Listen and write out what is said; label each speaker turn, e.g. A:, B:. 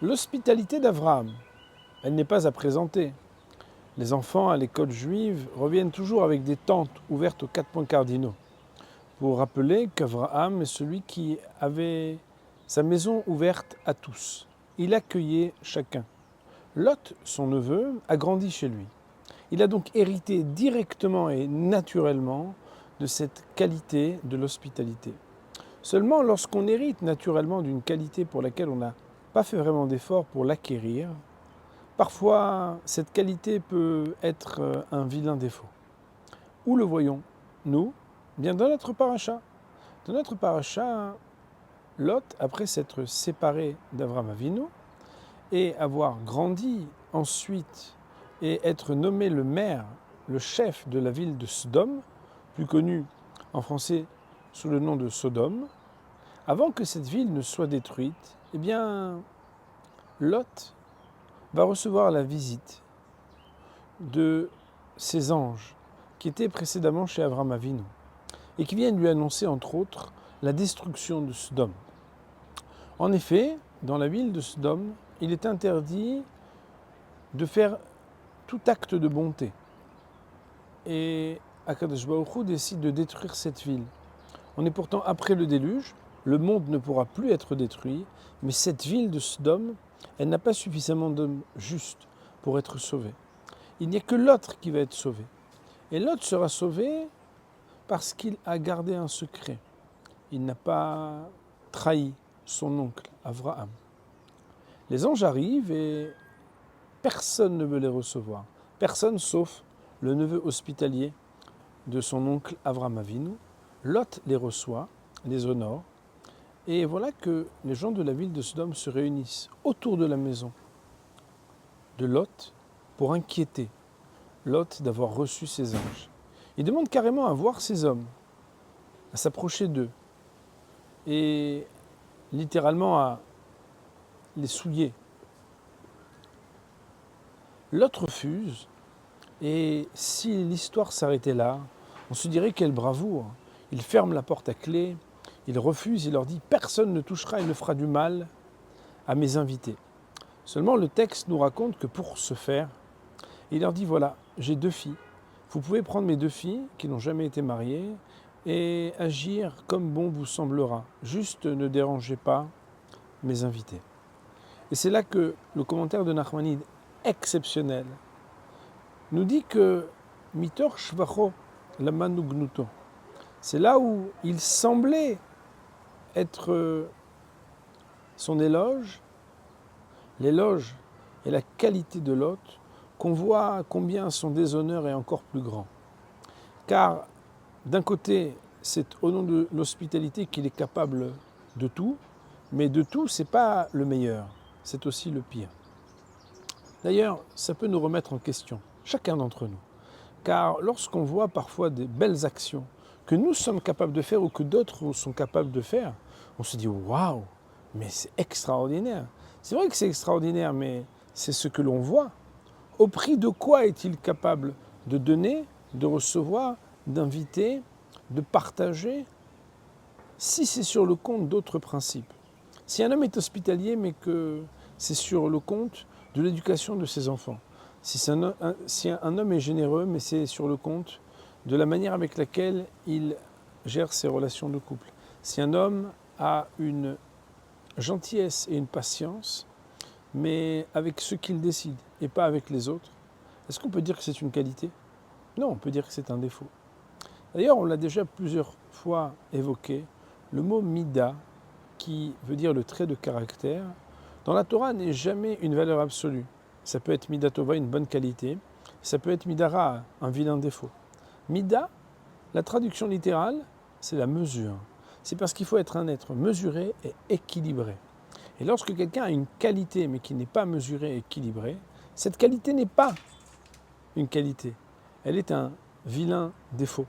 A: L'hospitalité d'Avraham, elle n'est pas à présenter. Les enfants à l'école juive reviennent toujours avec des tentes ouvertes aux 4 points cardinaux pour rappeler qu'Avraham est celui qui avait sa maison ouverte à tous. Il accueillait chacun. Lot, son neveu, a grandi chez lui. Il a donc hérité directement et naturellement de cette qualité de l'hospitalité. Seulement, lorsqu'on hérite naturellement d'une qualité pour laquelle on n'a pas fait vraiment d'effort pour l'acquérir, parfois cette qualité peut être un vilain défaut. Où le voyons-nous ? Bien dans notre paracha. Dans notre paracha, Lot, après s'être séparé d'Avraham Avinu et avoir grandi ensuite et être nommé le maire, le chef de la ville de Sodome, plus connu en français sous le nom de Sodome, avant que cette ville ne soit détruite, eh bien, Lot va recevoir la visite de ces anges qui étaient précédemment chez Avraham Avinu et qui viennent lui annoncer, entre autres, la destruction de Sodome. En effet, dans la ville de Sodome, il est interdit de faire tout acte de bonté. Et Akadosh Baruch Hu décide de détruire cette ville. On est pourtant après le déluge, le monde ne pourra plus être détruit, mais cette ville de Sodome, elle n'a pas suffisamment d'hommes justes pour être sauvée. Il n'y a que l'autre qui va être sauvé. Et l'autre sera sauvé parce qu'il a gardé un secret. Il n'a pas trahi son oncle Avraham. Les anges arrivent et personne ne veut les recevoir. Personne sauf le neveu hospitalier de son oncle Avraham Avinu. Lot les reçoit, les honore. Et voilà que les gens de la ville de Sodome se réunissent autour de la maison de Lot pour inquiéter Lot d'avoir reçu ces anges. Ils demandent carrément à voir ces hommes, à s'approcher d'eux et littéralement à les souiller. Lot refuse et si l'histoire s'arrêtait là, on se dirait quelle bravoure. Il ferme la porte à clé, il refuse, il leur dit « Personne ne touchera et ne fera du mal à mes invités ». Seulement le texte nous raconte que pour ce faire, il leur dit « Voilà, j'ai 2 filles. Vous pouvez prendre mes 2 filles qui n'ont jamais été mariées et agir comme bon vous semblera. Juste ne dérangez pas mes invités. » Et c'est là que le commentaire de Nachmanide, exceptionnel, nous dit que « Mitor shvacho lamanu gnuto ». C'est là où il semblait être son éloge, l'éloge et la qualité de Lot, qu'on voit combien son déshonneur est encore plus grand. Car d'un côté, c'est au nom de l'hospitalité qu'il est capable de tout, mais de tout, ce n'est pas le meilleur, c'est aussi le pire. D'ailleurs, ça peut nous remettre en question, chacun d'entre nous. Car lorsqu'on voit parfois des belles actions que nous sommes capables de faire ou que d'autres sont capables de faire, on se dit « Waouh, mais c'est extraordinaire ». C'est vrai que c'est extraordinaire, mais c'est ce que l'on voit. Au prix de quoi est-il capable de donner, de recevoir, d'inviter, de partager, si c'est sur le compte d'autres principes? Si un homme est hospitalier, mais que c'est sur le compte de l'éducation de ses enfants, si un homme est généreux, mais c'est sur le compte de la manière avec laquelle il gère ses relations de couple, si un homme a une gentillesse et une patience, mais avec ce qu'il décide et pas avec les autres, est-ce qu'on peut dire que c'est une qualité? Non, on peut dire que c'est un défaut. D'ailleurs, on l'a déjà plusieurs fois évoqué, le mot mida, qui veut dire le trait de caractère, dans la Torah n'est jamais une valeur absolue. Ça peut être mida tova, une bonne qualité, ça peut être midara, un vilain défaut. Mida, la traduction littérale, c'est la mesure. C'est parce qu'il faut être un être mesuré et équilibré. Et lorsque quelqu'un a une qualité mais qui n'est pas mesurée et équilibrée, cette qualité n'est pas une qualité, elle est un vilain défaut.